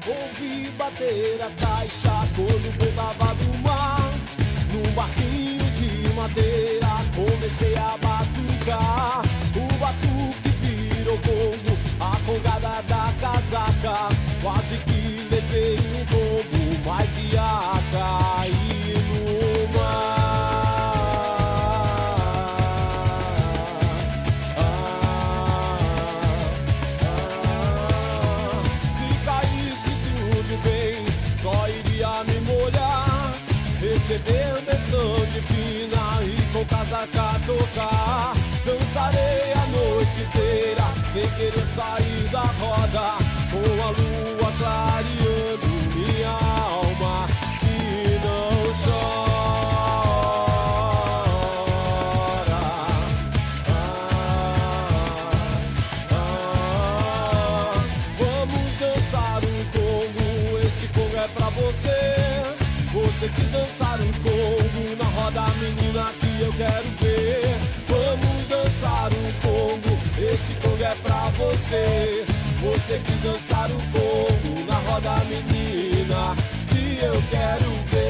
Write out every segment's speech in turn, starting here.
Ouvi bater a caixa quando voltava do mar. Num barquinho de madeira comecei a batucar. O batuque virou gongo, a congada da casaca. Quase que levei um tombo, mas ia cair no mar. Se caísse tudo bem, só iria me molhar. Receber benção divina e com casaca tocar. Dançarei a noite inteira sem querer sair da roda, com a lua clareando minha alma que não chora. Vamos dançar um congo, este congo é pra você. Você quis dançar um congo na roda, menina, que eu quero ver. Vamos dançar um congo, este congo é pra você. Você quis dançar um congo na roda, menina, que eu quero ver.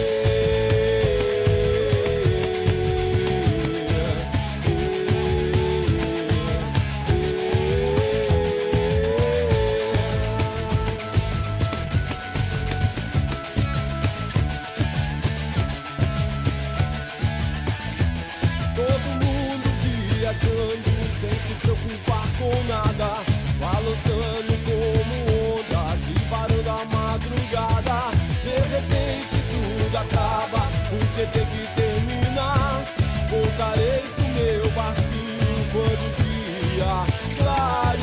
Sem se preocupar com nada, balançando como ondas e varando a madrugada. De repente tudo acaba, porque tem que terminar. Voltarei pro meu barquinho quando o dia clarear.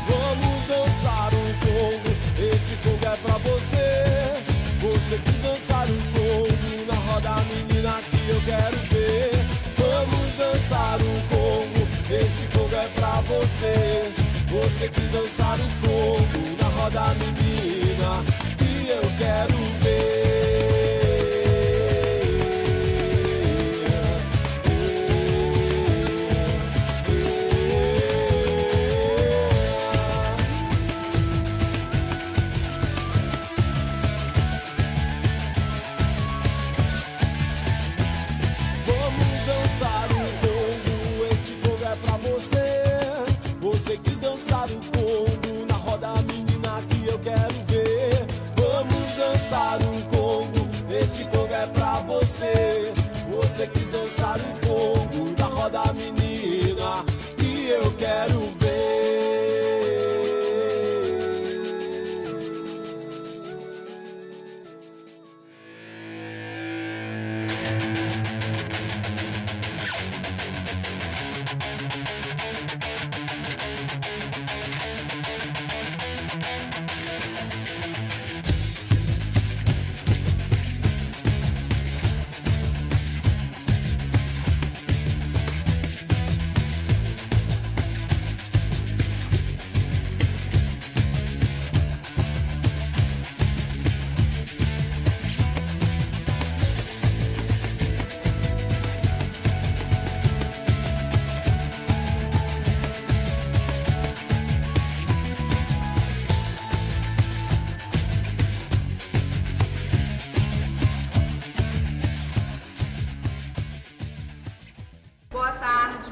Vamos dançar um congo, esse congo é pra você. Você quis dançar um congo na roda, menina, que eu quero ver. Vamos dançar um congo, esse congo é pra você. Você quis dançar um congo na roda, menina, que eu quero ver. Você quis dançar o congo na roda, menina, que eu quero ver. Vamos dançar um congo, este congo é pra você. Você quis dançar o congo na roda, menina, que eu quero ver.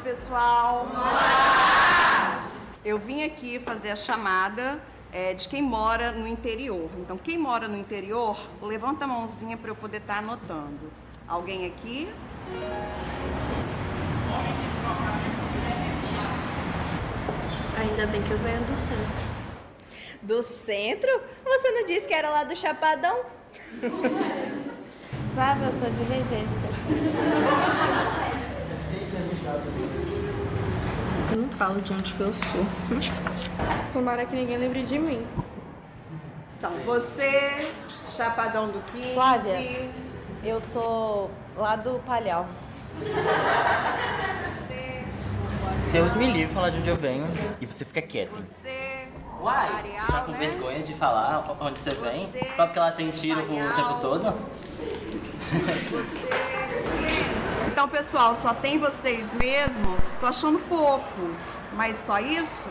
Pessoal, olá! Eu vim aqui fazer a chamada de quem mora no interior. Então, quem mora no interior, levanta a mãozinha para eu poder estar anotando. Alguém aqui? Ainda bem que eu venho do centro. Do centro? Você não disse que era lá do Chapadão? Sabe, eu sou de Regência. Eu não falo de onde que eu sou. Tomara que ninguém lembre de mim. Então, você, Chapadão do 15... Flávia, eu sou lá do Palhau. Você, Deus me livre falar de onde eu venho e você fica quieta. você, Uai, Arial, tá com né? vergonha de falar onde você vem? Você, Só porque ela tem tiro o Arial. tempo todo? Você, Então, pessoal, só tem vocês mesmo? Tô achando pouco. Mas só isso?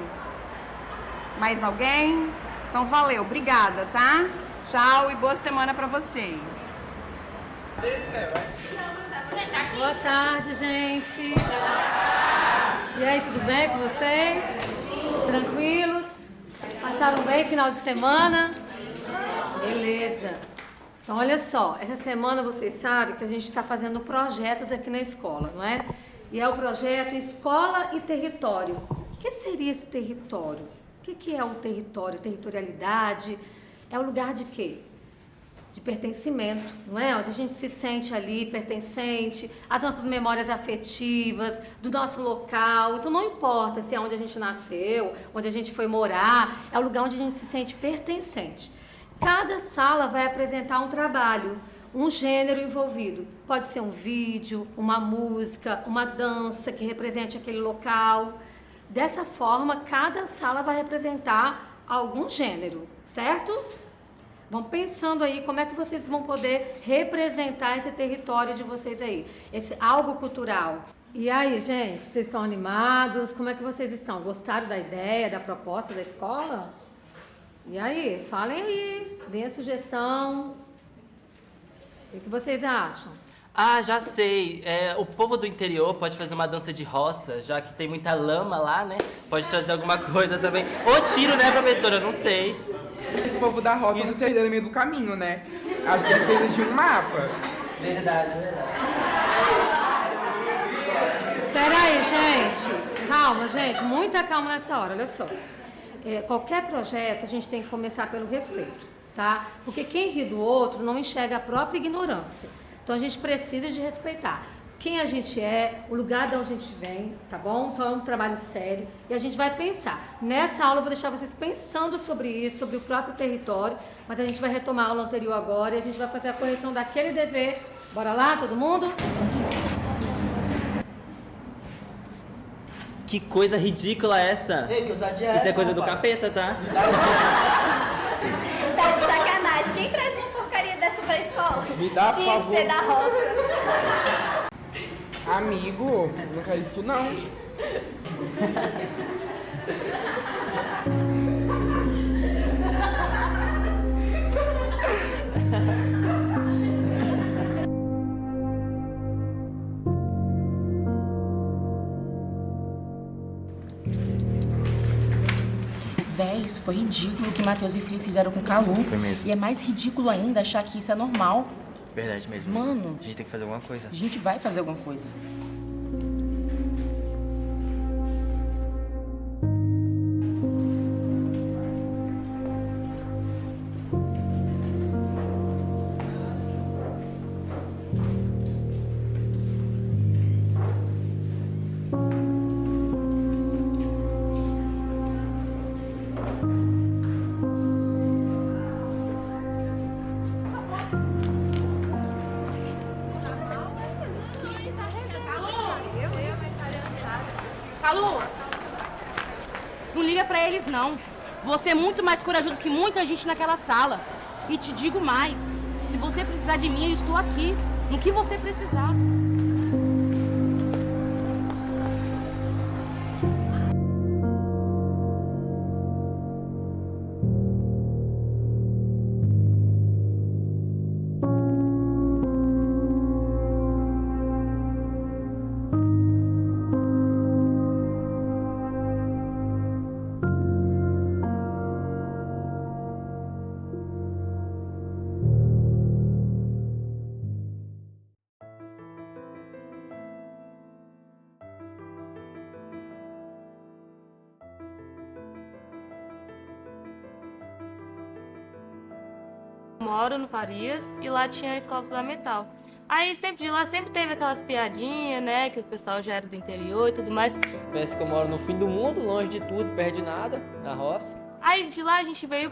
Mais alguém? Então, valeu. Obrigada, tá? Tchau e boa semana pra vocês. Boa tarde, gente. E aí, tudo bem com vocês? Tranquilos? Passaram bem final de semana? Beleza. Então, olha só, essa semana vocês sabem que a gente está fazendo projetos aqui na escola, não é? E é o projeto Escola e Território. O que seria esse território? O que é o território? Territorialidade? É o lugar de quê? De pertencimento, não é? Onde a gente se sente ali pertencente, as nossas memórias afetivas, do nosso local. Então não importa se é onde a gente nasceu, onde a gente foi morar, é o lugar onde a gente se sente pertencente. Cada sala vai apresentar um trabalho, um gênero envolvido. Pode ser um vídeo, uma música, uma dança que represente aquele local. Dessa forma, cada sala vai representar algum gênero, certo? Vão pensando aí como é que vocês vão poder representar esse território de vocês aí, esse algo cultural. E aí, gente, vocês estão animados? Como é que vocês estão? Gostaram da ideia, da proposta da escola? E aí, falem aí, deem a sugestão. O que vocês acham? Ah, já sei. O povo do interior pode fazer uma dança de roça, já que tem muita lama lá, né? Pode fazer alguma coisa também. Ou tiro, né, professora? Eu não sei. Esse povo da roça não se perdeu no meio do caminho, né? Acho que eles precisam de um mapa. Verdade, verdade. Espera aí, gente. Calma, gente. Muita calma nessa hora, olha só. Qualquer projeto, a gente tem que começar pelo respeito, tá? Porque quem ri do outro não enxerga a própria ignorância. Então, a gente precisa de respeitar quem a gente é, o lugar de onde a gente vem, tá bom? Então, é um trabalho sério e a gente vai pensar. Nessa aula, eu vou deixar vocês pensando sobre isso, sobre o próprio território, mas a gente vai retomar a aula anterior agora e a gente vai fazer a correção daquele dever. Bora lá, todo mundo? Que coisa ridícula essa! Ei, que ousadia é Isso é essa, coisa do rapaz? capeta, tá? Tá de sacanagem. Quem traz uma porcaria dessa pra escola? Me dá, por Tinha que favor. ser da roça. Amigo, não quero isso não. Véi, isso foi ridículo o que Matheus e Felipe fizeram com o Calu. Foi mesmo. E é mais ridículo ainda achar que isso é normal. Verdade mesmo. Mano. A gente tem que fazer alguma coisa. A gente vai fazer alguma coisa. Calu, não liga pra eles, não. Você é muito mais corajoso que muita gente naquela sala. E te digo mais, se você precisar de mim, eu estou aqui. No que você precisar. Moro no Farias e lá tinha a escola fundamental. Aí sempre de lá sempre teve aquelas piadinhas, né, que o pessoal já era do interior e tudo mais. Parece que eu moro no fim do mundo, longe de tudo, perto de nada, na roça. Aí de lá a gente veio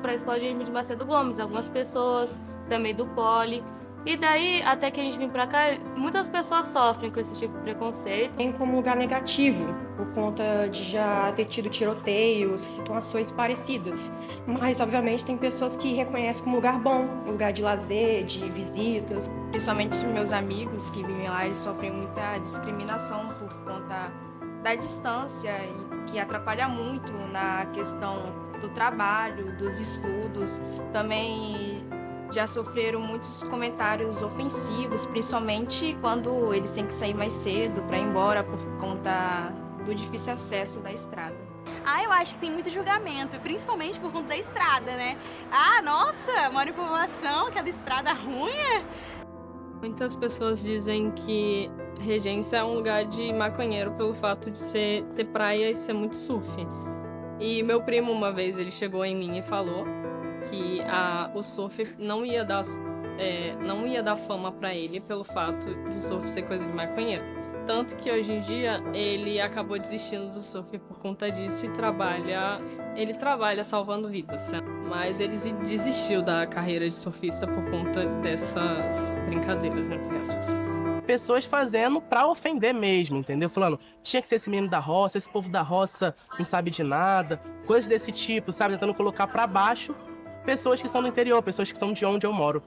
pra escola de Macedo Gomes, algumas pessoas também do Poli. E daí, até que a gente vem pra cá, muitas pessoas sofrem com esse tipo de preconceito. Tem como lugar negativo, por conta de já ter tido tiroteios, situações parecidas. Mas, obviamente, tem pessoas que reconhecem como lugar bom, lugar de lazer, de visitas. Principalmente meus amigos que vivem lá, eles sofrem muita discriminação por conta da distância e que atrapalha muito na questão do trabalho, dos estudos. Também já sofreram muitos comentários ofensivos, principalmente quando eles têm que sair mais cedo para ir embora por conta do difícil acesso da estrada. Eu acho que tem muito julgamento, principalmente por conta da estrada, né? Nossa, mora em povoação, aquela estrada ruim. Muitas pessoas dizem que Regência é um lugar de maconheiro pelo fato de ter praia e ser muito surf. E meu primo, uma vez, ele chegou em mim e falou que o surf não ia dar fama pra ele pelo fato de surf ser coisa de maconheiro. Tanto que hoje em dia ele acabou desistindo do surf por conta disso e ele trabalha salvando vidas. Mas ele desistiu da carreira de surfista por conta dessas brincadeiras, entre aspas. Pessoas fazendo pra ofender mesmo, entendeu? Falando, tinha que ser esse menino da roça, esse povo da roça não sabe de nada, coisas desse tipo, sabe? Tentando colocar pra baixo pessoas que são do interior, pessoas que são de onde eu moro.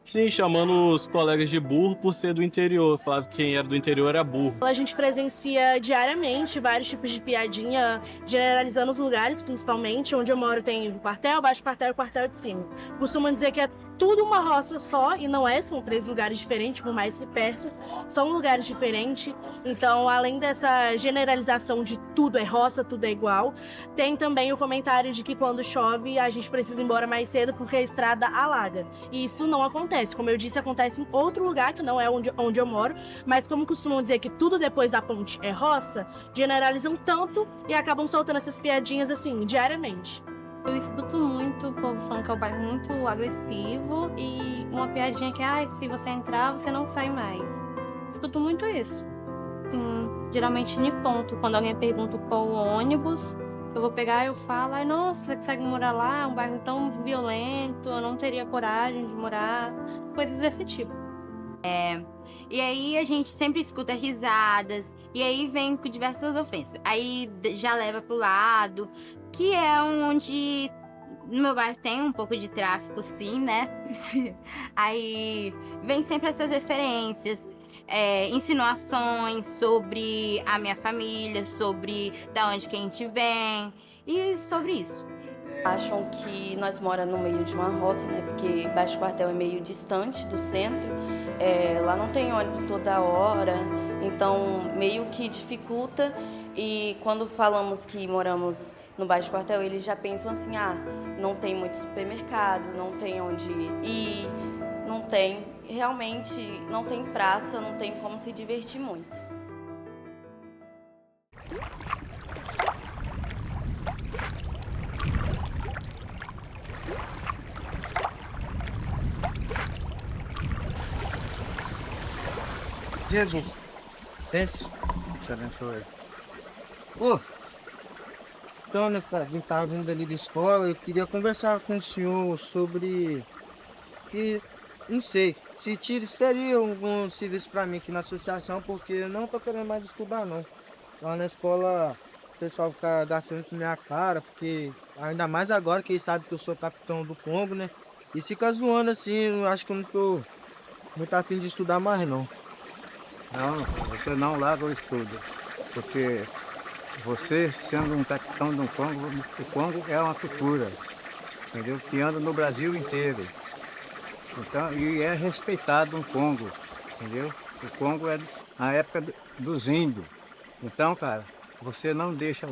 Sim, chamando os colegas de burro por ser do interior. Falava que quem era do interior era burro. A gente presencia diariamente vários tipos de piadinha, generalizando os lugares, principalmente. Onde eu moro tem o quartel, baixo quartel e o quartel de cima. Costumam dizer que é tudo uma roça só, e não é, são 3 lugares diferentes, por mais que perto, são lugares diferentes. Então, além dessa generalização de tudo é roça, tudo é igual, tem também o comentário de que quando chove a gente precisa ir embora mais cedo porque a estrada alaga. E isso não acontece. Como eu disse, acontece em outro lugar, que não é onde eu moro, mas como costumam dizer que tudo depois da ponte é roça, generalizam tanto e acabam soltando essas piadinhas assim, diariamente. Eu escuto muito o povo falando que é um bairro muito agressivo e uma piadinha que se você entrar, você não sai mais. Escuto muito isso. Sim, geralmente em ponto, quando alguém pergunta qual ônibus, eu vou pegar, eu falo, nossa, você consegue morar lá? É um bairro tão violento, eu não teria coragem de morar. Coisas desse tipo. E aí a gente sempre escuta risadas, e aí vem com diversas ofensas. Aí já leva pro lado, que é onde no meu bairro tem um pouco de tráfico, sim, né? Aí vem sempre essas referências, insinuações sobre a minha família, sobre da onde que a gente vem, e sobre isso. Acham que nós moramos no meio de uma roça, né? Porque Baixo Quartel é meio distante do centro. Lá não tem ônibus toda hora, então meio que dificulta. E quando falamos que moramos no Baixo Quartel, eles já pensam assim, não tem muito supermercado, não tem onde ir, realmente não tem praça, não tem como se divertir muito. Jesus, desce, te abençoe. Ô, então, né, cara, a gente tava vindo ali da escola, eu queria conversar com o senhor sobre, não sei, se seria algum serviço pra mim aqui na associação, porque eu não tô querendo mais estudar, não. Lá na escola, o pessoal fica gastando com minha cara, porque ainda mais agora que eles sabem que eu sou capitão do Congo, né? E fica zoando assim, eu acho que eu não tô muito afim de estudar mais, não. Não, você não larga o estudo, porque você, sendo um capitão do Congo, o Congo é uma cultura, entendeu? Que anda no Brasil inteiro. Então, e é respeitado no Congo, entendeu? O Congo é a época dos índios. Então, cara, você não deixa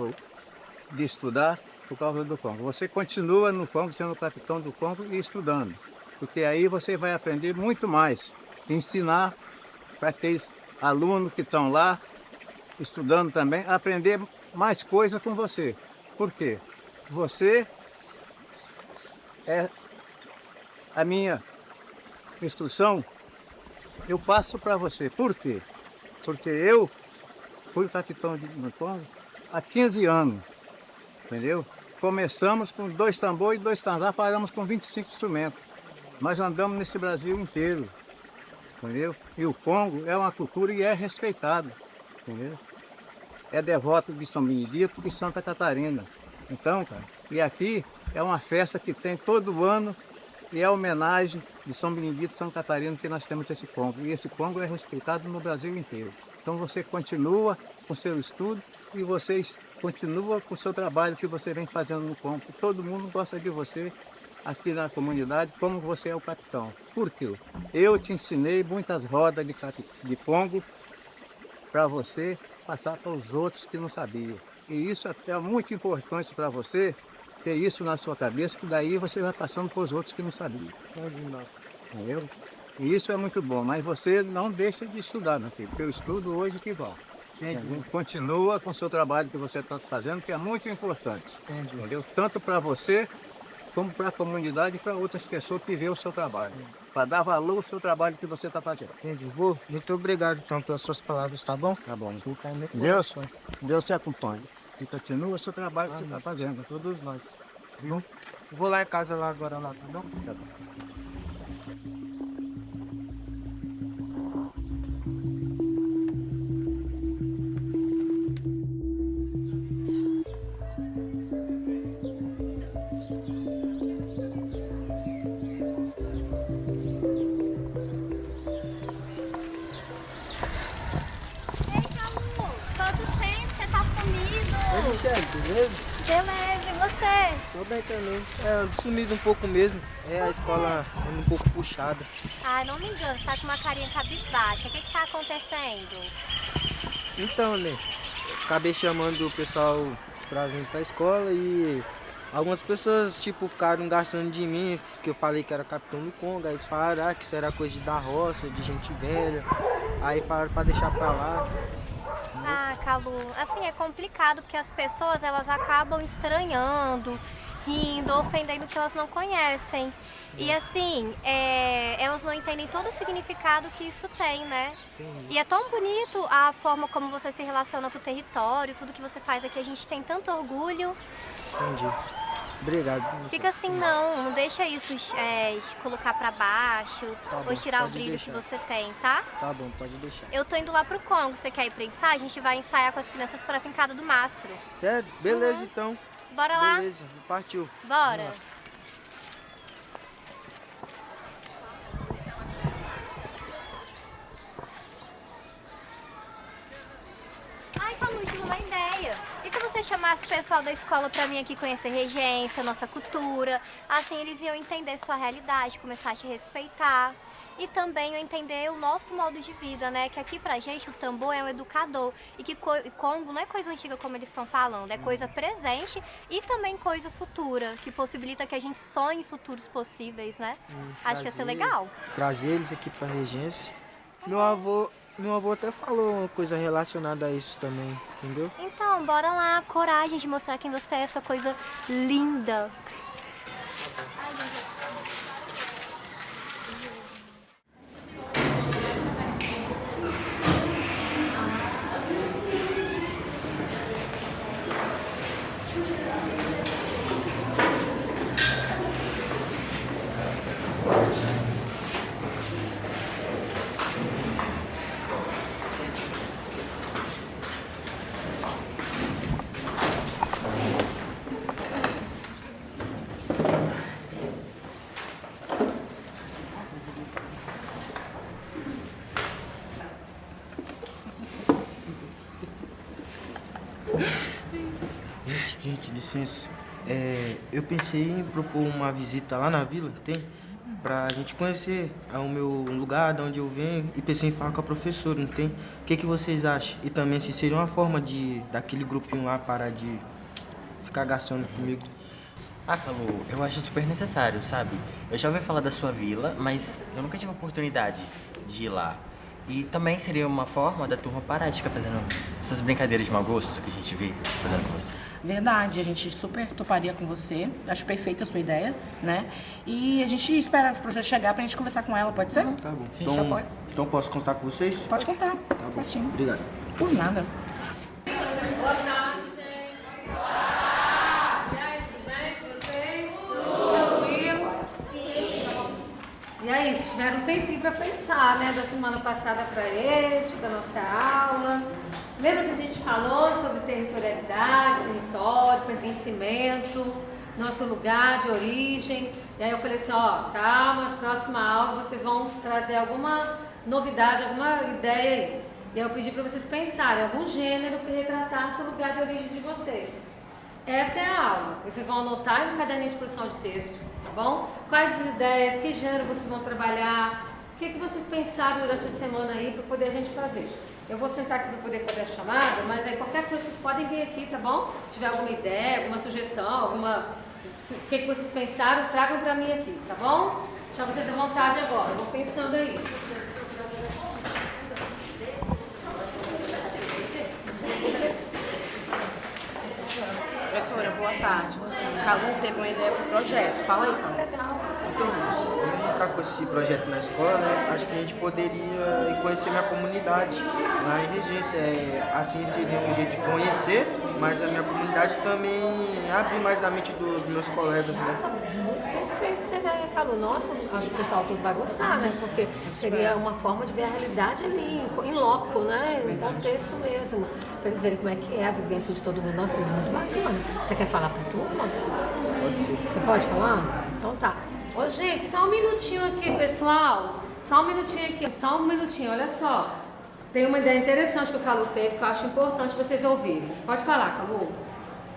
de estudar por causa do Congo. Você continua no Congo, sendo capitão do Congo e estudando, porque aí você vai aprender muito mais, te ensinar para aqueles alunos que estão lá, estudando também, aprender mais coisas com você. Por quê? Você é a minha instrução, eu passo para você. Por quê? Porque eu fui capitão do Congo há 15 anos, entendeu? Começamos com 2 tambores e 2 tandares, paramos com 25 instrumentos. Nós andamos nesse Brasil inteiro, entendeu? E o Congo é uma cultura e é respeitado, entendeu? É devoto de São Benedito e Santa Catarina. Então, cara, e aqui é uma festa que tem todo ano e é homenagem de São Benedito e Santa Catarina que nós temos esse Congo. E esse Congo é respeitado no Brasil inteiro. Então você continua com seu estudo e vocês continuam com o seu trabalho que você vem fazendo no Congo. Todo mundo gosta de você aqui na comunidade, como você é o capitão. Por quê? Eu te ensinei muitas rodas de Congo para você passar para os outros que não sabiam. E isso é muito importante para você, ter isso na sua cabeça, que daí você vai passando para os outros que não sabiam. Entendeu? E isso é muito bom, mas você não deixa de estudar, meu filho, porque eu estudo hoje que bom. Continua com o seu trabalho que você está fazendo, que é muito importante. Entendeu? Tanto para você, como para a comunidade e para outras pessoas que veem o seu trabalho. Para dar valor ao seu trabalho que você está fazendo. Entendi. Vô, muito obrigado então, pelas suas palavras, tá bom? Tá bom. Deus te acompanhe. E continua o seu trabalho que você está fazendo. Todos nós. Viu? Vou lá em casa lá agora, lá, tá bom? Tá bom. Beleza? Beleza, e você? Tô bem também. Sumido um pouco mesmo. A escola anda um pouco puxada. Ai, não me engano, você tá com uma carinha cabisbaixa. O que tá acontecendo? Então, né? Acabei chamando o pessoal pra vir pra escola e algumas pessoas, tipo, ficaram gastando de mim, que eu falei que era capitão do Congo. Aí eles falaram que isso era coisa da roça, de gente velha. Aí falaram pra deixar pra lá. Ah, Calu, assim, é complicado porque as pessoas, elas acabam estranhando, rindo, ofendendo o que elas não conhecem. E assim, elas não entendem todo o significado que isso tem, né? E é tão bonito a forma como você se relaciona com o território, tudo que você faz aqui, a gente tem tanto orgulho. Entendi. Obrigado. Fica assim, não deixa isso te colocar pra baixo, ou tirar o brilho que você tem, tá? Tá bom, pode deixar. Eu tô indo lá pro Congo, você quer ir pra ensaio? A gente vai ensaiar com as crianças pra fincada do mastro. Sério? Beleza, então. Bora lá? Beleza, partiu. Bora. Ai, Calu, tive uma ideia. E se você chamasse o pessoal da escola pra mim aqui conhecer regência, nossa cultura? Assim eles iam entender sua realidade, começar a te respeitar. E também eu entender o nosso modo de vida, né? Que aqui pra gente o tambor é um educador. E que Congo não é coisa antiga como eles estão falando, é coisa presente e também coisa futura, que possibilita que a gente sonhe futuros possíveis, né? Acho que ia ser legal. Trazer eles aqui pra regência. Meu avô até falou uma coisa relacionada a isso também, entendeu? Então, bora lá, coragem de mostrar quem você é, essa coisa linda. Gente, licença. Eu pensei em propor uma visita lá na vila, tem? Pra gente conhecer um lugar de onde eu venho e pensei em falar com a professora, não tem? O que vocês acham? E também se seria uma forma daquele grupinho lá parar de ficar gastando comigo. Ah, Calu, eu acho super necessário, sabe? Eu já ouvi falar da sua vila, mas eu nunca tive a oportunidade de ir lá. E também seria uma forma da turma parar de ficar fazendo essas brincadeiras de mau gosto que a gente vê fazendo com você. Verdade, a gente super toparia com você. Acho perfeita a sua ideia, né? E a gente espera pra você chegar pra gente conversar com ela, pode ser? Tá bom. A gente já pode. Então posso constar com vocês? Pode contar. Tá bom. Certinho. Obrigado. Por nada. Boa tarde, gente. E aí, tudo bem com vocês? Tudo tranquilos? E aí, aí, vocês tiveram um tempinho para pensar, né? Da semana passada para este, da nossa aula. Lembra que a gente falou sobre territorialidade, território, pertencimento, nosso lugar de origem? E aí eu falei assim, ó, calma, próxima aula vocês vão trazer alguma novidade, alguma ideia aí. E aí eu pedi para vocês pensarem algum gênero que retratasse o lugar de origem de vocês. Essa é a aula. Vocês vão anotar aí no caderninho de produção de texto, tá bom? Quais as ideias, que gênero vocês vão trabalhar, o que vocês pensaram durante a semana aí para poder a gente fazer. Eu vou sentar aqui para poder fazer a chamada, mas aí qualquer coisa vocês podem vir aqui, tá bom? Se tiver alguma ideia, alguma sugestão, o que vocês pensaram, tragam para mim aqui, tá bom? Deixa vocês à vontade agora, vão pensando aí. Professora, boa tarde. Calu teve uma ideia para o projeto. Fala aí, Calu. Vamos entrar com esse projeto na escola, né? Acho que a gente poderia conhecer minha comunidade lá em Regência. Assim seria um jeito de conhecer, mas a minha comunidade também abre mais a mente dos meus colegas, né? Perfeito essa ideia, Calu. Nossa, acho que o pessoal todo vai gostar, né? Porque seria uma forma de ver a realidade ali, em loco, né? Em contexto mesmo. Para eles verem como é que é a vivência de todo mundo. Nossa, é muito bacana. Você quer falar para a turma? Pode ser. Você pode falar? Então tá. Ô, gente, só um minutinho aqui, pessoal. Só um minutinho aqui. Só um minutinho, olha só. Tem uma ideia interessante que o Calu teve, que eu acho importante vocês ouvirem. Pode falar, Calu.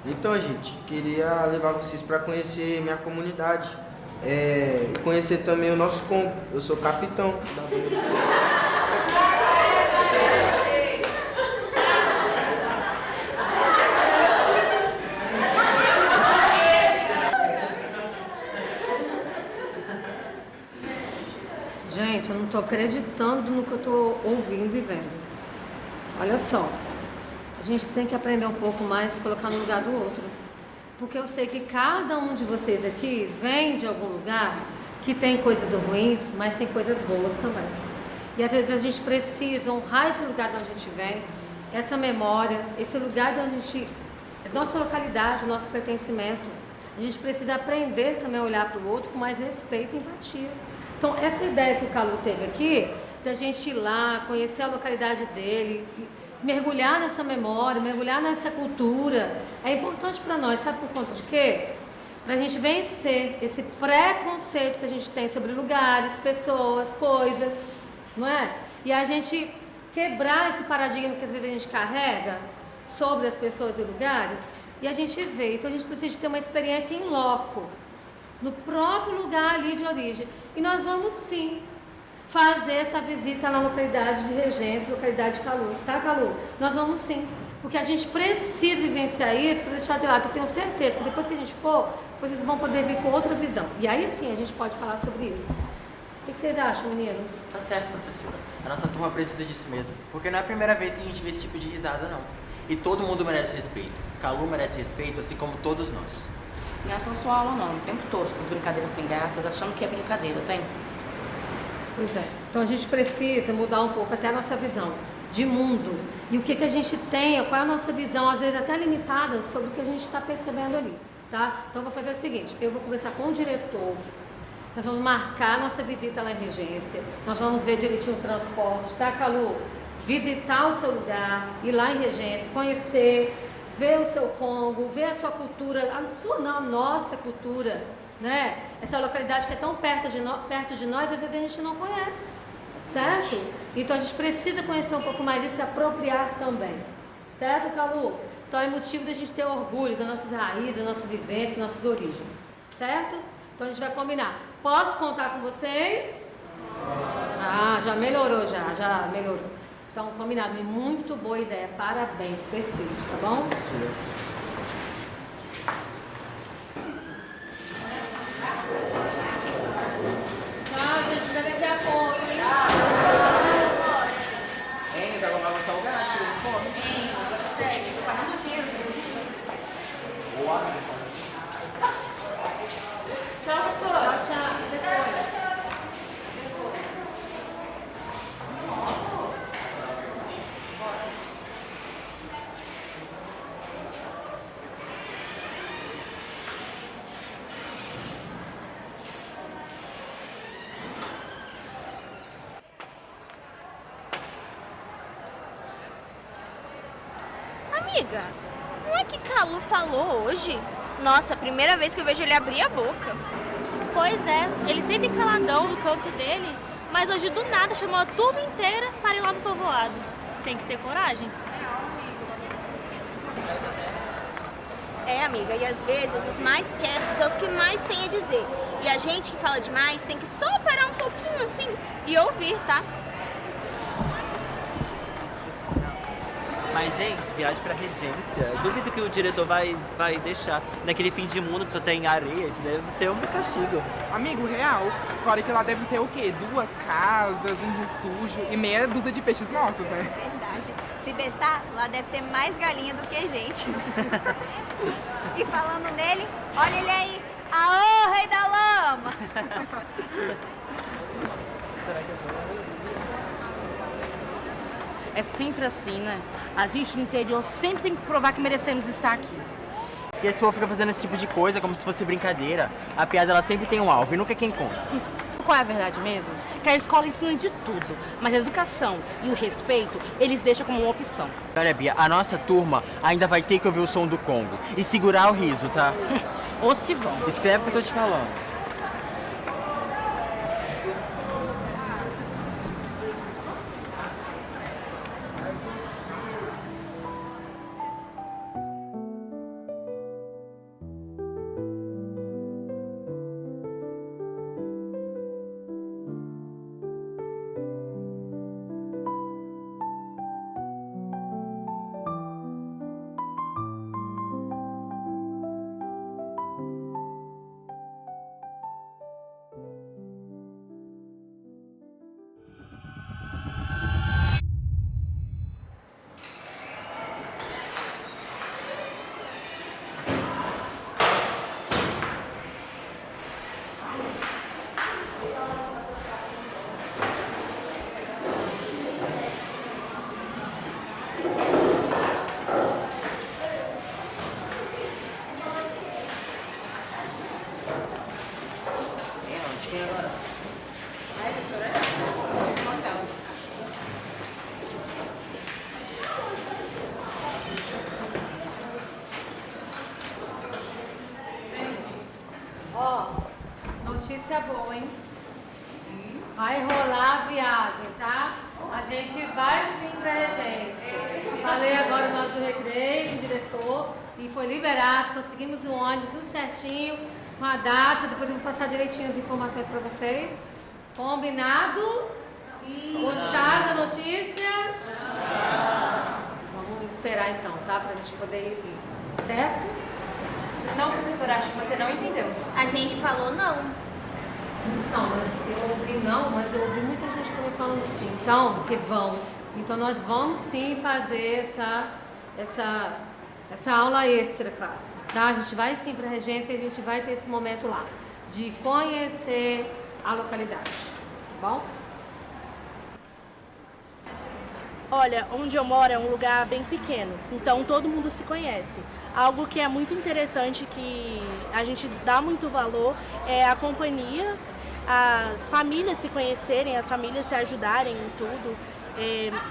Então, gente, queria levar vocês para conhecer minha comunidade. E conhecer também o nosso Congo. Eu sou capitão da Gente, eu não estou acreditando no que eu estou ouvindo e vendo. Olha só, a gente tem que aprender um pouco mais, se colocar no lugar do outro. Porque eu sei que cada um de vocês aqui vem de algum lugar que tem coisas ruins, mas tem coisas boas também. E às vezes a gente precisa honrar esse lugar de onde a gente vem, essa memória, esse lugar de onde a gente... nossa localidade, o nosso pertencimento. A gente precisa aprender também a olhar para o outro com mais respeito e empatia. Então, essa ideia que o Calu teve aqui, da gente ir lá, conhecer a localidade dele, mergulhar nessa memória, mergulhar nessa cultura, é importante para nós. Sabe por conta de quê? Para a gente vencer esse preconceito que a gente tem sobre lugares, pessoas, coisas, não é? E a gente quebrar esse paradigma que às vezes a gente carrega sobre as pessoas e lugares, e a gente vê. Então, a gente precisa ter uma experiência em loco, no próprio lugar ali de origem. E nós vamos sim fazer essa visita na localidade de Regência, localidade de Calu, tá, Calu? Nós vamos sim, porque a gente precisa vivenciar isso para deixar de lado. Eu tenho certeza que depois que a gente for, vocês vão poder vir com outra visão. E aí sim a gente pode falar sobre isso. O que vocês acham, meninos? Tá certo, professora. A nossa turma precisa disso mesmo, porque não é a primeira vez que a gente vê esse tipo de risada, não. E todo mundo merece respeito. Calu merece respeito, assim como todos nós. Não é só sua aula não, o tempo todo, essas brincadeiras sem graças, achando que é brincadeira, tem? Pois é. Então a gente precisa mudar um pouco até a nossa visão de mundo. E o que a gente tem, qual é a nossa visão, às vezes até limitada, sobre o que a gente está percebendo ali, tá? Então eu vou fazer o seguinte, eu vou conversar com o diretor, nós vamos marcar a nossa visita lá em Regência, nós vamos ver direitinho o transporte, tá, Calu? Visitar o seu lugar, ir lá em Regência, conhecer, ver o seu Congo, ver a sua cultura, a nossa cultura, né? Essa localidade que é tão perto de nós, às vezes a gente não conhece, certo? Então a gente precisa conhecer um pouco mais disso e se apropriar também, certo, Calu? Então é motivo da gente ter orgulho das nossas raízes, das nossas vivências, das nossas origens, certo? Então a gente vai combinar. Posso contar com vocês? Ah, já melhorou, já melhorou. Então, combinado, muito boa ideia, parabéns, perfeito, tá bom? Tchau, gente, ainda bem que é a conta, hein? Hein, vai tomar um salgado, fome? Hein, agora segue, tô pagando dinheiro. Boa. Tchau, professora. Tchau, depois. Amiga, não é que Calu falou hoje? Nossa, primeira vez que eu vejo ele abrir a boca. Pois é, ele sempre caladão no canto dele, mas hoje do nada chamou a turma inteira para ir lá no povoado. Tem que ter coragem. É, amiga, e às vezes os mais quietos são os que mais têm a dizer. E a gente que fala demais tem que só parar um pouquinho assim e ouvir, tá? Mas, gente, viagem pra regência. Eu duvido que o diretor vai deixar. Naquele fim de mundo que só tem areia, isso deve ser um castigo. Amigo, real. Fora que lá deve ter o quê? 2 casas, um rio sujo e meia dúzia de peixes mortos, né? Verdade. Se bestar, lá deve ter mais galinha do que gente. E falando nele, olha ele aí. Aô, rei da lama! É sempre assim, né? A gente no interior sempre tem que provar que merecemos estar aqui. E esse povo fica fazendo esse tipo de coisa como se fosse brincadeira. A piada, ela sempre tem um alvo e nunca é quem conta. Qual é a verdade mesmo? Que a escola ensina de tudo, mas a educação e o respeito, eles deixam como uma opção. Olha, Bia, a nossa turma ainda vai ter que ouvir o som do Congo e segurar o riso, tá? Ou se vão. Escreve o que eu tô te falando. Ó, notícia boa, hein? Vai rolar a viagem, tá? A gente vai sim pra regência. Falei agora na hora do recreio com o diretor e foi liberado, conseguimos um ônibus tudo certinho, com a data, depois eu vou passar direitinho as informações pra vocês. Combinado? Sim. Gostaram da notícia? Vamos esperar então, tá? Pra gente poder ir. Certo? Não, professora, acho que você não entendeu. A gente falou não. Não, mas eu ouvi não, mas eu ouvi muita gente também falando sim. Então, que vão. Então nós vamos sim fazer essa aula extra classe, tá? A gente vai sim para a regência e a gente vai ter esse momento lá de conhecer a localidade, tá bom? Olha, onde eu moro é um lugar bem pequeno, então todo mundo se conhece. Algo que é muito interessante, que a gente dá muito valor, é a companhia, as famílias se conhecerem, as famílias se ajudarem em tudo.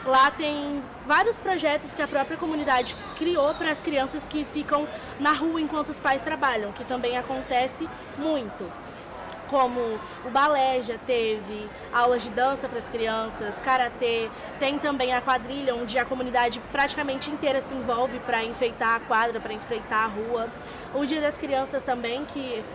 Lá tem vários projetos que a própria comunidade criou para as crianças que ficam na rua enquanto os pais trabalham, que também acontece muito. Como o balé já teve, aulas de dança para as crianças, karatê, tem também a quadrilha, onde a comunidade praticamente inteira se envolve para enfeitar a quadra, para enfeitar a rua. O Dia das Crianças também, que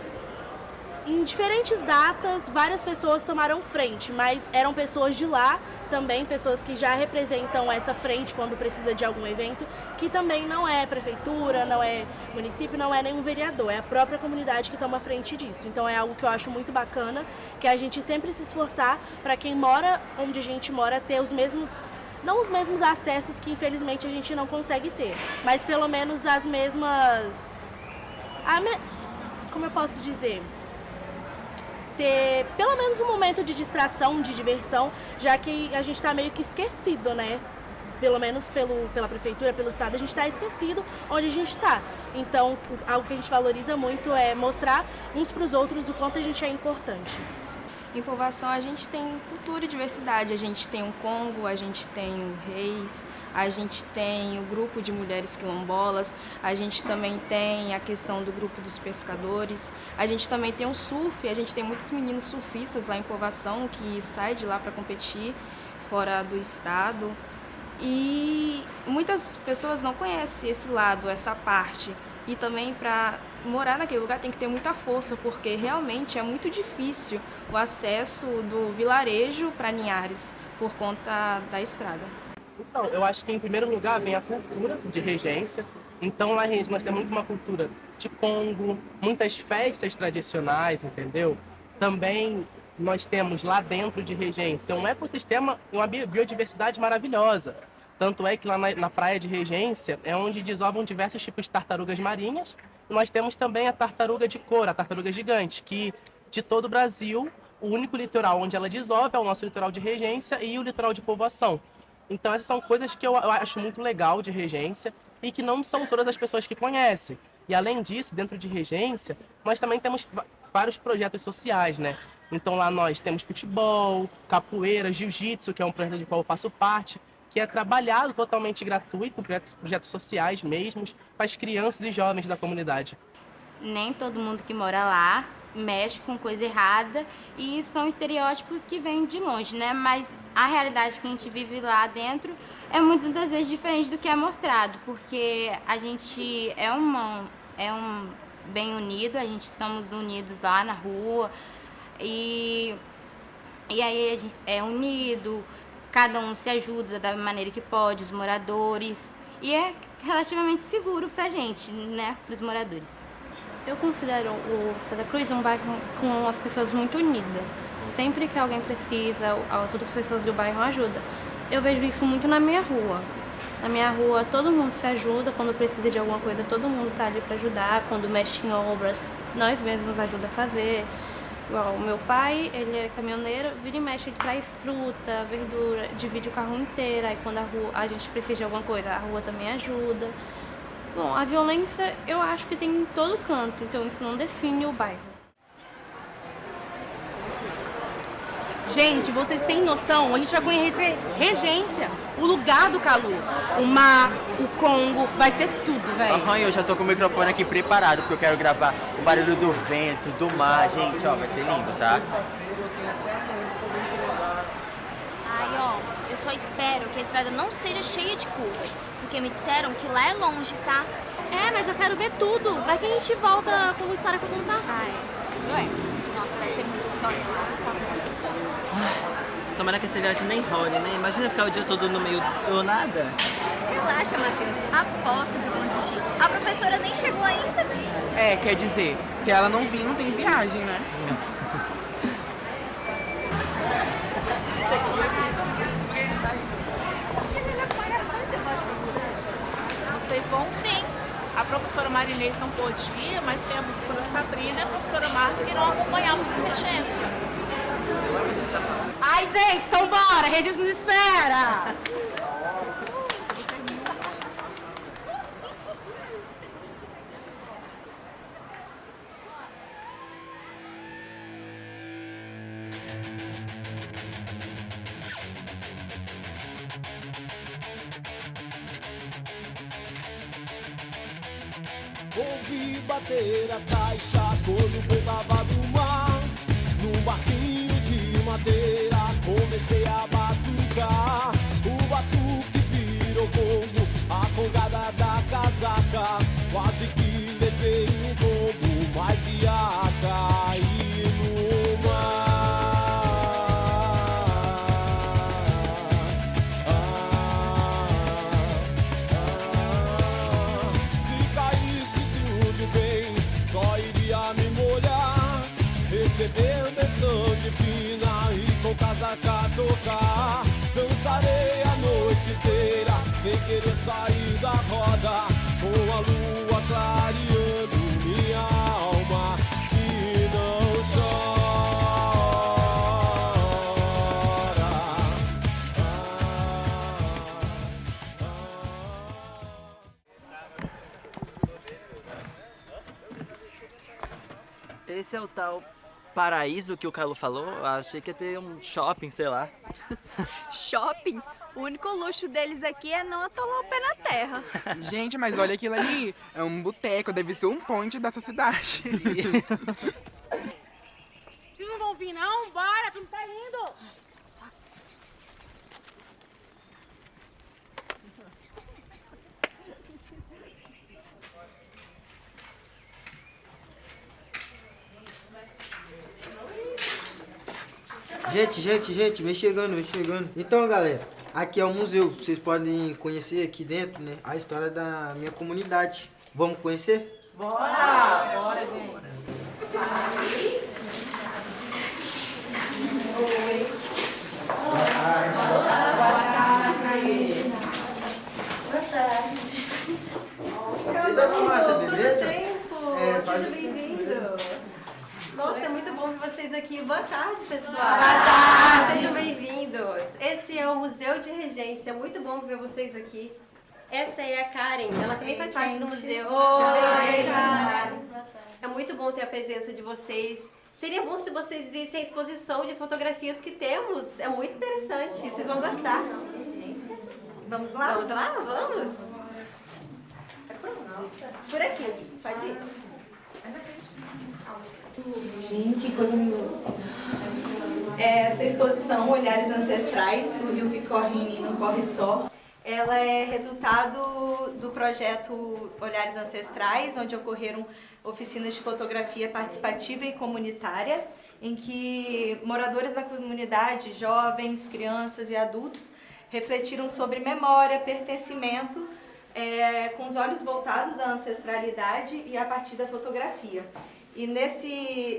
em diferentes datas várias pessoas tomaram frente, mas eram pessoas de lá também, pessoas que já representam essa frente quando precisa de algum evento, que também não é prefeitura, não é município, não é nenhum vereador, é a própria comunidade que toma frente disso. Então é algo que eu acho muito bacana, que a gente sempre se esforçar para quem mora onde a gente mora ter os mesmos, não os mesmos acessos que infelizmente a gente não consegue ter, mas pelo menos as mesmas, como eu posso dizer, ter pelo menos um momento de distração, de diversão, já que a gente está meio que esquecido, né? Pelo menos pela prefeitura, pelo estado, a gente está esquecido onde a gente está. Então, algo que a gente valoriza muito é mostrar uns para os outros o quanto a gente é importante. Em Povoação a gente tem cultura e diversidade, a gente tem o Congo, a gente tem o Reis, a gente tem o grupo de mulheres quilombolas, a gente também tem a questão do grupo dos pescadores, a gente também tem o surf, a gente tem muitos meninos surfistas lá em Povoação que saem de lá para competir fora do estado. E muitas pessoas não conhecem esse lado, essa parte. E também para morar naquele lugar tem que ter muita força, porque realmente é muito difícil o acesso do vilarejo para Linhares por conta da estrada. Então, eu acho que em primeiro lugar vem a cultura de regência. Então lá em Regência nós temos muito uma cultura de Congo, muitas festas tradicionais, entendeu? Também nós temos lá dentro de Regência um ecossistema e uma biodiversidade maravilhosa. Tanto é que lá na praia de Regência é onde desovam diversos tipos de tartarugas marinhas. E nós temos também a tartaruga de couro, a tartaruga gigante, que de todo o Brasil, o único litoral onde ela desova é o nosso litoral de Regência e o litoral de Povoação. Então essas são coisas que eu acho muito legal de Regência e que não são todas as pessoas que conhecem. E além disso, dentro de Regência, nós também temos vários projetos sociais, né? Então lá nós temos futebol, capoeira, jiu-jitsu, que é um projeto do qual eu faço parte, que é trabalhado totalmente gratuito, projetos sociais mesmos, para as crianças e jovens da comunidade. Nem todo mundo que mora lá mexe com coisa errada e são estereótipos que vêm de longe, né? Mas a realidade que a gente vive lá dentro é muitas das vezes diferente do que é mostrado, porque a gente é um bem unido, a gente somos unidos lá na rua e aí a gente é unido, cada um se ajuda da maneira que pode, os moradores, e é relativamente seguro pra gente, né, pros moradores. Eu considero o Santa Cruz um bairro com as pessoas muito unidas. Sempre que alguém precisa, as outras pessoas do bairro ajudam. Eu vejo isso muito na minha rua. Na minha rua, todo mundo se ajuda, quando precisa de alguma coisa, todo mundo tá ali para ajudar. Quando mexe em obra, nós mesmos nos ajuda a fazer. Igual, o meu pai, ele é caminhoneiro, vira e mexe, ele traz fruta, verdura, divide o carro inteiro. Aí quando a gente precisa de alguma coisa, a rua também ajuda. Bom, a violência eu acho que tem em todo canto, então isso não define o bairro. Gente, vocês têm noção? A gente vai conhecer Regência, o lugar do Calu, o mar, o Congo, vai ser tudo, velho. Aham, eu já tô com o microfone aqui preparado, porque eu quero gravar o barulho do vento, do mar, gente, ó, vai ser lindo, tá? Ai, ó, eu só espero que a estrada não seja cheia de curvas, porque me disseram que lá é longe, tá? É, mas eu quero ver tudo. Vai que a gente volta com uma história pra contar. Ai, isso é. Nossa, vai ter muita história lá. Tomara que essa viagem nem role, né? Imagina ficar o dia todo no meio do nada. Relaxa, Matheus. Aposto que vão desistir. A professora nem chegou ainda. É, quer dizer, se ela não vir, não tem viagem, né? Vocês vão sim. A professora Marinês não podia, mas tem a professora Sabrina e a professora Marta que irão acompanhá-los em regência. Ai, gente, então bora! Regis nos espera! Ouvi bater a caixa quando voltava do mar. Num barquinho de madeira comecei a batucar. O batuque virou gongo, a congada da casaca. Quase que levei um tombo, mas ia cair no mar. Se caísse tudo bem, só iria me molhar. Receber benção divina e com casaca tocar. Dançarei a noite inteira sem querer sair da roda, com a lua clareando minha alma e não chora. Esse é o tal paraíso que o Carlo falou, eu achei que ia ter um shopping, sei lá. Shopping? O único luxo deles aqui é não atolar o pé na terra. Gente, mas olha aquilo ali. É um boteco, deve ser um ponte dessa cidade. Vocês não vão vir, não? Bora, tu não tá indo! Gente, vem chegando. Então, galera, aqui é o museu. Vocês podem conhecer aqui dentro, né, a história da minha comunidade. Vamos conhecer? Bora! Bora, gente. Oi. Boa tarde. Nossa, beleza? Seja bem-vindo. Nossa, é muito bom ver vocês aqui. Boa tarde, pessoal. Boa tarde. Sejam bem-vindos. Esse é o Museu de Regência. Muito bom ver vocês aqui. Essa é a Karen. Ela também faz parte do museu. Oi, Karen. É muito bom ter a presença de vocês. Seria bom se vocês vissem a exposição de fotografias que temos. É muito interessante. Vocês vão gostar. Vamos lá? Vamos lá? Vamos. Por aqui. Pode ir. Gente, coisa linda. Essa exposição Olhares Ancestrais, o rio que corre em mim não corre só, ela é resultado do projeto Olhares Ancestrais, onde ocorreram oficinas de fotografia participativa e comunitária, em que moradores da comunidade, jovens, crianças e adultos, refletiram sobre memória, pertencimento, com os olhos voltados à ancestralidade e a partir da fotografia. E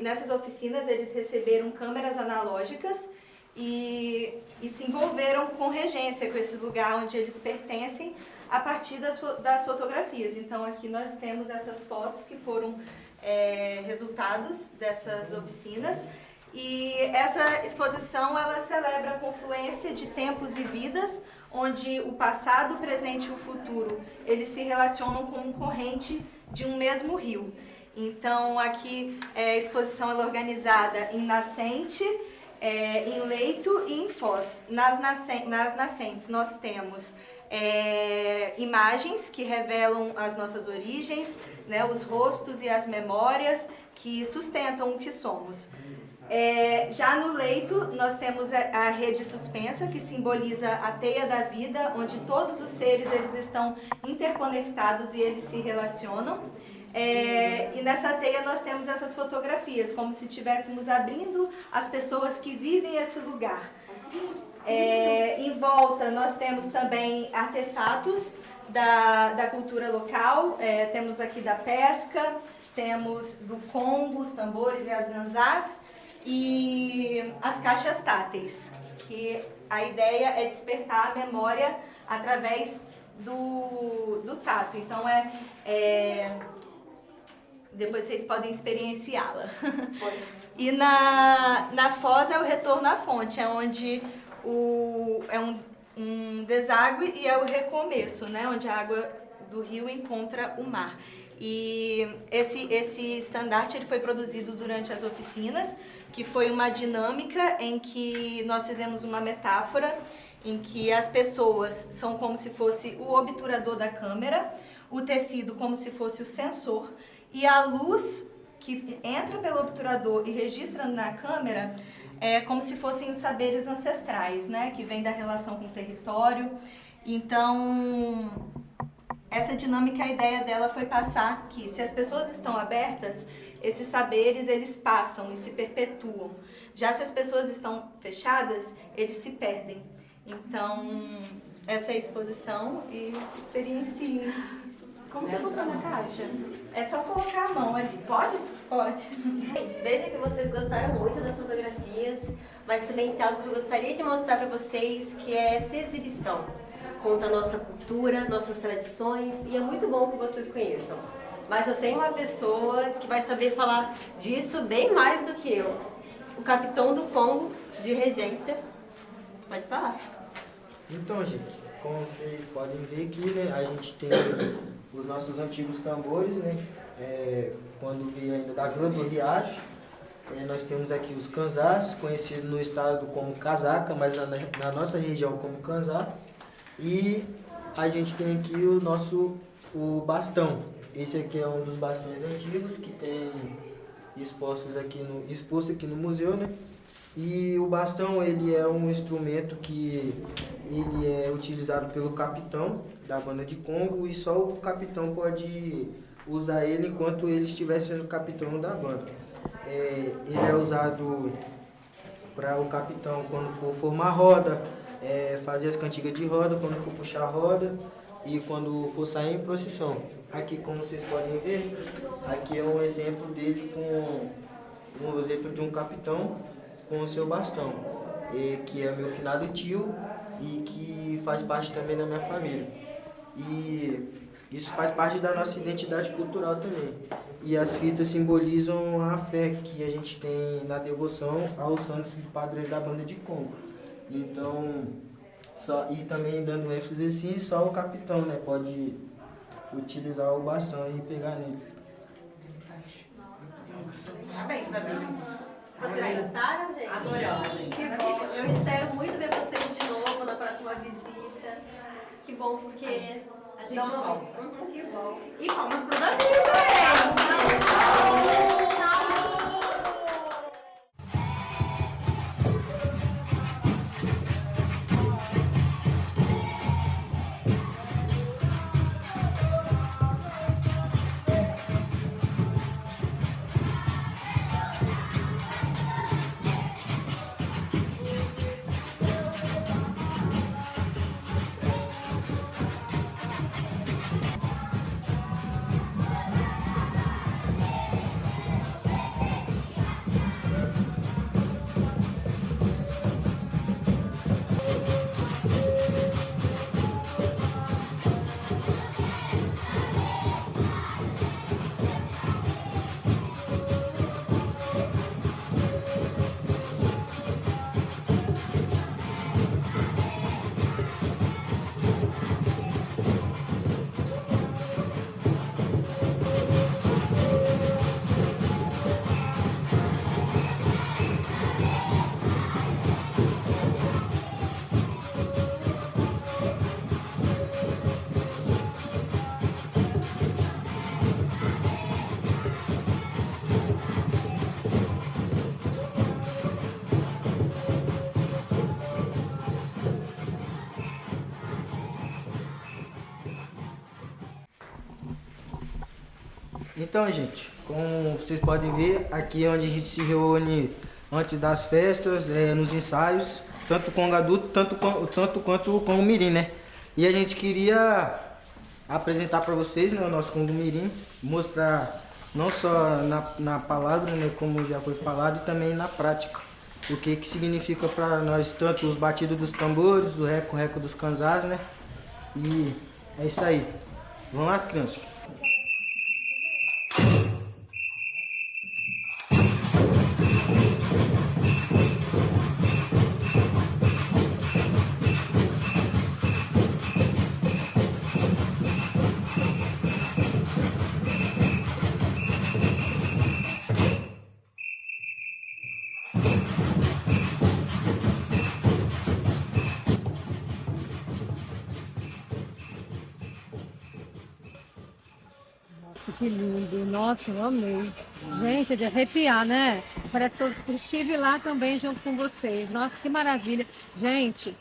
nessas oficinas eles receberam câmeras analógicas e se envolveram com regência, com esse lugar onde eles pertencem, a partir das fotografias. Então aqui nós temos essas fotos que foram resultados dessas oficinas. E essa exposição ela celebra a confluência de tempos e vidas, onde o passado, o presente e o futuro eles se relacionam como corrente de um mesmo rio. Então aqui a exposição ela é organizada em nascente, em leito e em foz. Nas nascentes nós temos imagens que revelam as nossas origens, né, os rostos e as memórias que sustentam o que somos. Já no leito, nós temos a rede suspensa, que simboliza a teia da vida, onde todos os seres eles estão interconectados e eles se relacionam. E nessa teia nós temos essas fotografias, como se estivéssemos abrindo as pessoas que vivem esse lugar. Em volta nós temos também artefatos da cultura local, temos aqui da pesca, temos do Congo, os tambores e as ganzás, e as caixas táteis, que a ideia é despertar a memória através do tato. Então depois vocês podem experienciá-la. E na foz é o retorno à fonte, é onde é um deságue e é o recomeço, né? Onde a água do rio encontra o mar. E esse estandarte ele foi produzido durante as oficinas, que foi uma dinâmica em que nós fizemos uma metáfora, em que as pessoas são como se fosse o obturador da câmera, o tecido como se fosse o sensor, e a luz que entra pelo obturador e registra na câmera é como se fossem os saberes ancestrais, né? Que vem da relação com o território. Então, essa dinâmica, a ideia dela foi passar que se as pessoas estão abertas, esses saberes eles passam e se perpetuam. Já se as pessoas estão fechadas, eles se perdem. Então, essa é a exposição e experienciem. Como que funciona a caixa? É só colocar a mão ali. Pode? Pode. Veja que vocês gostaram muito das fotografias, mas também tem algo que eu gostaria de mostrar para vocês, que é essa exibição. Conta a nossa cultura, nossas tradições, e é muito bom que vocês conheçam. Mas eu tenho uma pessoa que vai saber falar disso bem mais do que eu. O capitão do Congo de Regência. Pode falar. Então, gente, como vocês podem ver aqui, né, a gente tem os nossos antigos tambores, né, quando veio ainda da Grande do Riacho, Nós temos aqui os canzás, conhecido no estado como casaca, mas na nossa região como canzá. E a gente tem aqui o bastão. Esse aqui é um dos bastões antigos que tem exposto aqui no museu, né? E o bastão, ele é um instrumento que ele é utilizado pelo capitão da banda de Congo e só o capitão pode usar ele enquanto ele estiver sendo capitão da banda. Ele é usado para o capitão quando for formar roda, fazer as cantigas de roda, quando for puxar roda e quando for sair em procissão. Aqui, como vocês podem ver, aqui é um exemplo dele um exemplo de um capitão com o seu bastão, que é meu finado tio e que faz parte também da minha família. E isso faz parte da nossa identidade cultural também. E as fitas simbolizam a fé que a gente tem na devoção aos santos e padres da banda de Congo. Então, e também dando ênfase assim, só o capitão, né, pode utilizar o bastão e pegar nele. Vocês gostaram, gente? Adoramos. Que bom. Eu espero muito ver vocês de novo na próxima visita. Que bom, porque a gente volta. Que bom. E palmas pro Davi, gente! Então, gente, como vocês podem ver, aqui é onde a gente se reúne antes das festas, nos ensaios, tanto com o adulto, tanto quanto com o mirim, né? E a gente queria apresentar para vocês, né, o nosso Congo Mirim, mostrar não só na palavra, né, como já foi falado, e também na prática. O que significa para nós tanto os batidos dos tambores, o reco-reco dos canzás, né? E é isso aí. Vamos lá, crianças. Que lindo, nossa, eu amei. Gente, é de arrepiar, né? Parece que eu estive lá também junto com vocês. Nossa, que maravilha. Gente,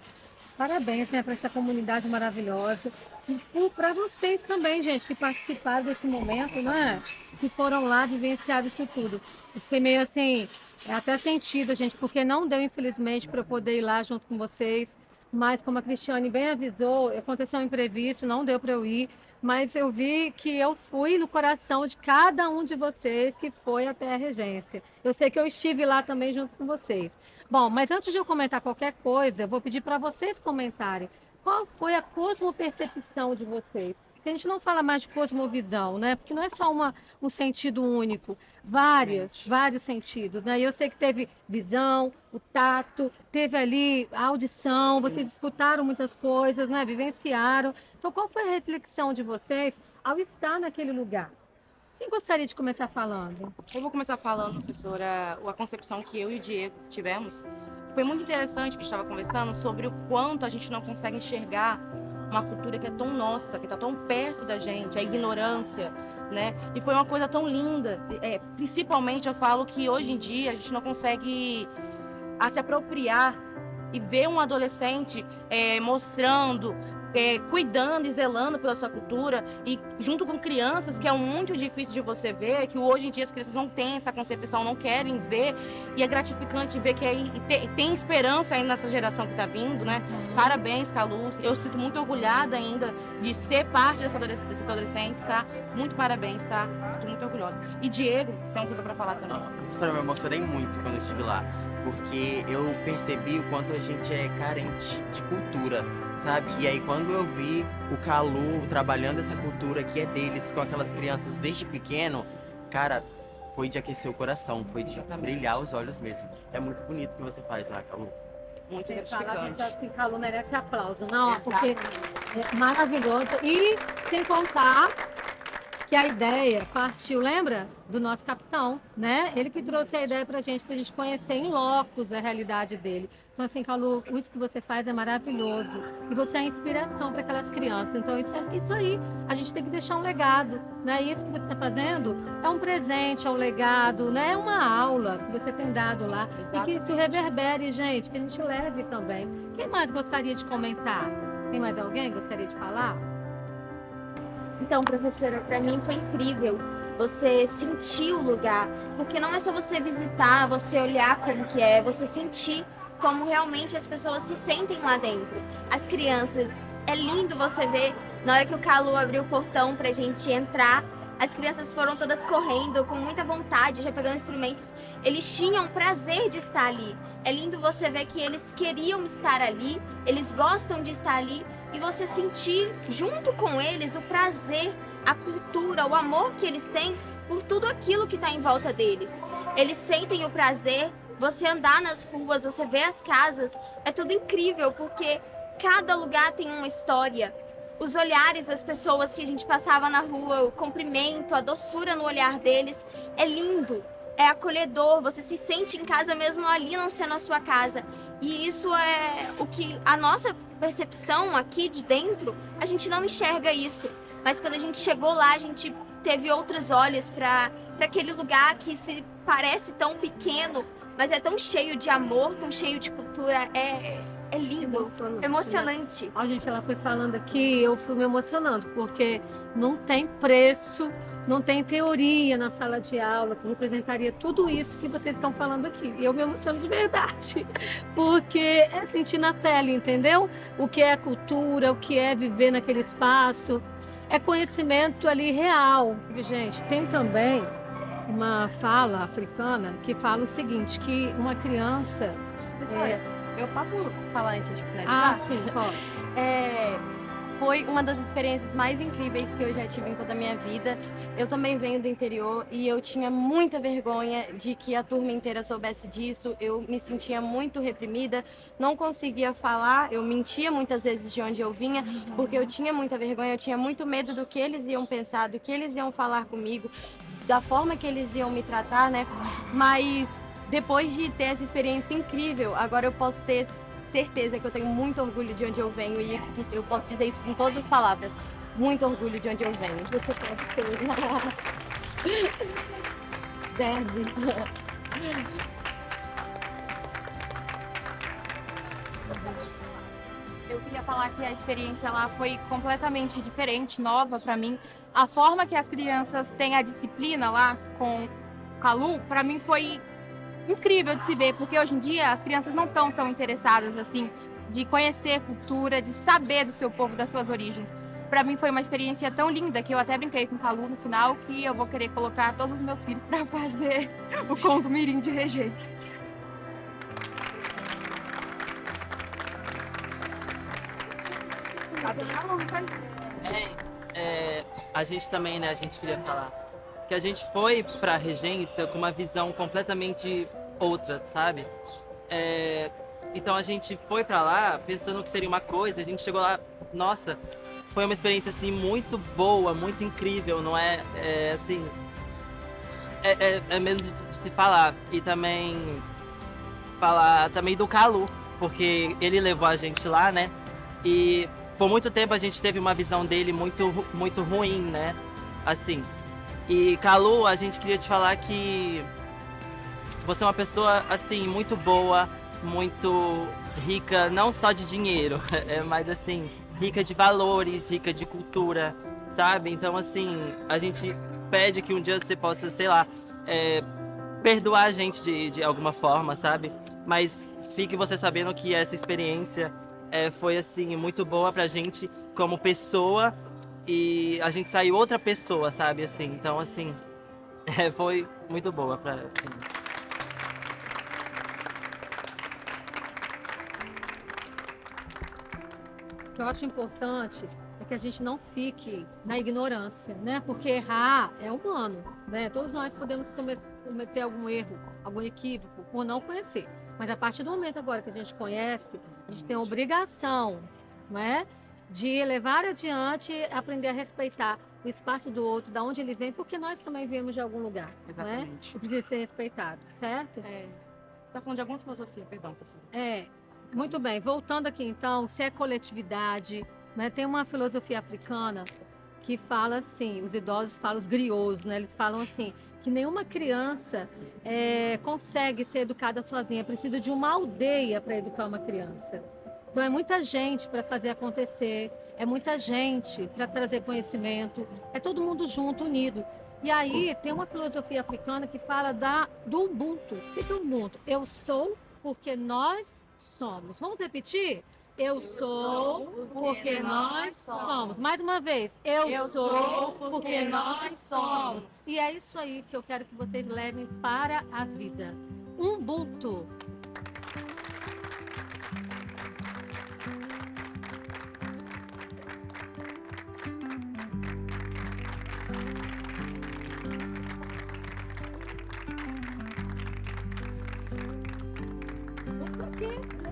parabéns, né, para essa comunidade maravilhosa. E para vocês também, gente, que participaram desse momento, né? Que foram lá vivenciar isso tudo. Eu fiquei meio assim, até sentida, gente, porque não deu, infelizmente, para eu poder ir lá junto com vocês. Mas como a Cristiane bem avisou, aconteceu um imprevisto, não deu para eu ir, mas eu vi que eu fui no coração de cada um de vocês que foi até a regência. Eu sei que eu estive lá também junto com vocês. Bom, mas antes de eu comentar qualquer coisa, eu vou pedir para vocês comentarem qual foi a cosmopercepção de vocês. Porque a gente não fala mais de cosmovisão, né? Porque não é só um sentido único, vários sentidos, né? E eu sei que teve visão, o tato, teve ali a audição, vocês escutaram muitas coisas, né? Vivenciaram. Então, qual foi a reflexão de vocês ao estar naquele lugar? Quem gostaria de começar falando? Eu vou começar falando, professora, a concepção que eu e o Diego tivemos. Foi muito interessante que a gente estava conversando sobre o quanto a gente não consegue enxergar uma cultura que é tão nossa, que está tão perto da gente, a ignorância, né? E foi uma coisa tão linda. Principalmente eu falo que hoje em dia a gente não consegue se apropriar e ver um adolescente mostrando, cuidando e zelando pela sua cultura, e junto com crianças, que é muito difícil de você ver, que hoje em dia as crianças não têm essa concepção, não querem ver, e é gratificante ver que aí tem esperança aí nessa geração que está vindo, né? Parabéns, Calu, eu sinto muito orgulhada ainda de ser parte desses adolescentes, tá? Muito parabéns, tá? Sinto muito orgulhosa. E Diego, tem uma coisa para falar também. Professora, eu me emocionei muito quando eu estive lá, porque eu percebi o quanto a gente é carente de cultura, sabe? E aí quando eu vi o Calu trabalhando essa cultura que é deles com aquelas crianças desde pequeno, cara, foi de aquecer o coração, foi de brilhar os olhos mesmo. É muito bonito o que você faz lá, Calu. Muito Você fala, a gratificante. gente acha que o Calu merece aplauso, não? Exatamente. Porque é maravilhoso. E sem contar que a ideia partiu, lembra? Do nosso capitão, né? Ele que trouxe a ideia pra gente conhecer em locos a realidade dele. Então, assim, Calu, isso que você faz é maravilhoso. E você é inspiração para aquelas crianças. Então, isso aí, a gente tem que deixar um legado, né? E isso que você está fazendo é um presente, é um legado, né? É uma aula que você tem dado lá. E que isso reverbere, gente, que a gente leve também. Quem mais gostaria de comentar? Tem mais alguém que gostaria de falar? Então, professora, para mim foi incrível você sentir o lugar, porque não é só você visitar, você olhar como que é, você sentir como realmente as pessoas se sentem lá dentro. As crianças, é lindo você ver, na hora que o Calu abriu o portão pra gente entrar, as crianças foram todas correndo, com muita vontade, já pegando instrumentos. Eles tinham prazer de estar ali. É lindo você ver que eles queriam estar ali, eles gostam de estar ali, e você sentir junto com eles o prazer, a cultura, o amor que eles têm por tudo aquilo que está em volta deles. Eles sentem o prazer, você andar nas ruas, você ver as casas, é tudo incrível, porque cada lugar tem uma história. Os olhares das pessoas que a gente passava na rua, o cumprimento, a doçura no olhar deles, é lindo, é acolhedor, você se sente em casa mesmo ali não sendo a sua casa. E isso é o que a nossa percepção aqui de dentro, a gente não enxerga isso. Mas quando a gente chegou lá, a gente teve outros olhos para aquele lugar que se parece tão pequeno, mas é tão cheio de amor, tão cheio de cultura, é lindo, emocionante. Né? Ó, gente, ela foi falando aqui, eu fui me emocionando, porque não tem preço, não tem teoria na sala de aula que representaria tudo isso que vocês estão falando aqui. E eu me emociono de verdade, porque é sentir na pele, entendeu? O que é a cultura, o que é viver naquele espaço, é conhecimento ali real. E, gente, tem também uma fala africana que fala o seguinte, que uma criança... Eu posso falar antes de finalizar? Ah, sim, pode. Foi uma das experiências mais incríveis que eu já tive em toda a minha vida. Eu também venho do interior e eu tinha muita vergonha de que a turma inteira soubesse disso. Eu me sentia muito reprimida, não conseguia falar, eu mentia muitas vezes de onde eu vinha, porque eu tinha muita vergonha, eu tinha muito medo do que eles iam pensar, do que eles iam falar comigo, da forma que eles iam me tratar, né? Mas depois de ter essa experiência incrível, agora eu posso ter certeza que eu tenho muito orgulho de onde eu venho e eu posso dizer isso com todas as palavras. Muito orgulho de onde eu venho. Você pode ter. Deve. Eu queria falar que a experiência lá foi completamente diferente, nova pra mim. A forma que as crianças têm a disciplina lá com o Calu, pra mim foi incrível de se ver, porque hoje em dia as crianças não estão tão interessadas assim de conhecer cultura, de saber do seu povo, das suas origens. Para mim foi uma experiência tão linda que eu até brinquei com o Calu no final que eu vou querer colocar todos os meus filhos para fazer o Congo Mirim de Regência. A gente também, né, a gente queria falar que a gente foi pra Regência com uma visão completamente outra, sabe? Então a gente foi pra lá pensando que seria uma coisa, a gente chegou lá, nossa, foi uma experiência assim muito boa, muito incrível, não é? Assim, é mesmo de se falar. E também falar também do Calu, porque ele levou a gente lá, né? E por muito tempo a gente teve uma visão dele muito ruim, né? Assim. E Calu, a gente queria te falar que você é uma pessoa, assim, muito boa, muito rica, não só de dinheiro, mas assim, rica de valores, rica de cultura, sabe? Então, assim, a gente pede que um dia você possa, sei lá, perdoar a gente de alguma forma, sabe? Mas fique você sabendo que essa experiência foi, assim, muito boa pra gente como pessoa e a gente saiu outra pessoa, sabe? Assim, então, assim, foi muito boa pra gente. O que eu acho importante é que a gente não fique na ignorância, né? Porque errar é humano, né? Todos nós podemos cometer algum erro, algum equívoco, ou não conhecer. Mas a partir do momento agora que a gente conhece, a gente tem a obrigação, né? De levar adiante, aprender a respeitar o espaço do outro, da onde ele vem, porque nós também viemos de algum lugar, Exatamente. Né? E precisa ser respeitado, certo? Tá falando de alguma filosofia, perdão, professor. Muito bem, voltando aqui então, se é coletividade, né? Tem uma filosofia africana que fala assim, os idosos falam, os griots, né? Eles falam assim, que nenhuma criança consegue ser educada sozinha, precisa de uma aldeia para educar uma criança. Então é muita gente para fazer acontecer, é muita gente para trazer conhecimento, é todo mundo junto, unido. E aí tem uma filosofia africana que fala do Ubuntu. O que é o Ubuntu? Eu sou porque nós somos. Vamos repetir? Eu sou porque nós somos. Mais uma vez. Eu sou porque nós somos. E é isso aí que eu quero que vocês levem para a vida. Ubuntu.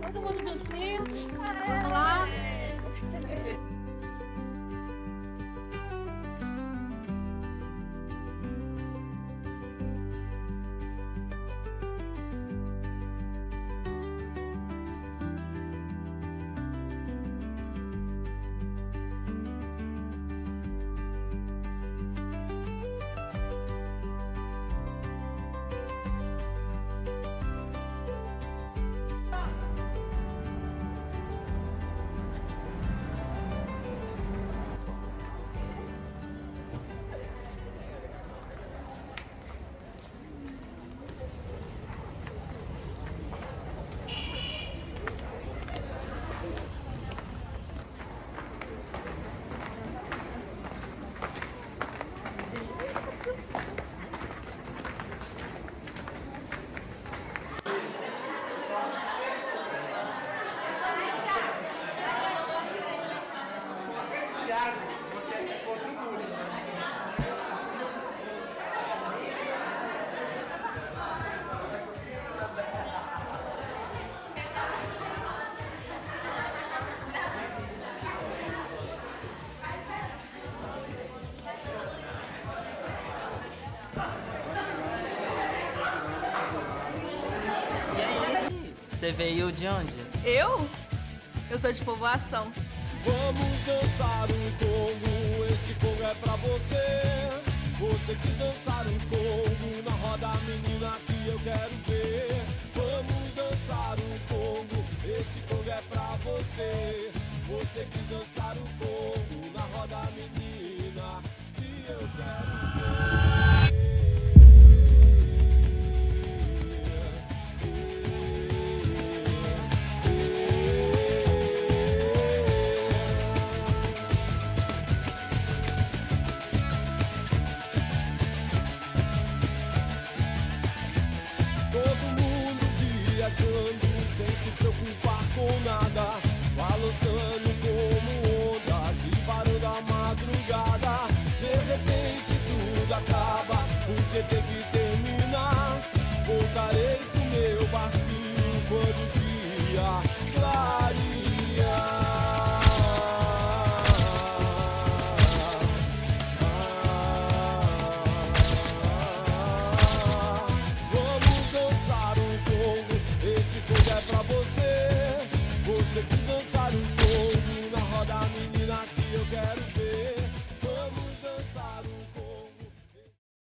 Todo mundo juntinho. Vamos lá. Você veio de onde? Eu sou de Povoação. Vamos dançar um congo, este congo é pra você. Você quis dançar um congo, na roda menina que eu quero ver. Vamos dançar um congo, este congo é pra você. Você quis dançar um congo, na roda menina que eu quero ver. Sem se preocupar com nada, balançando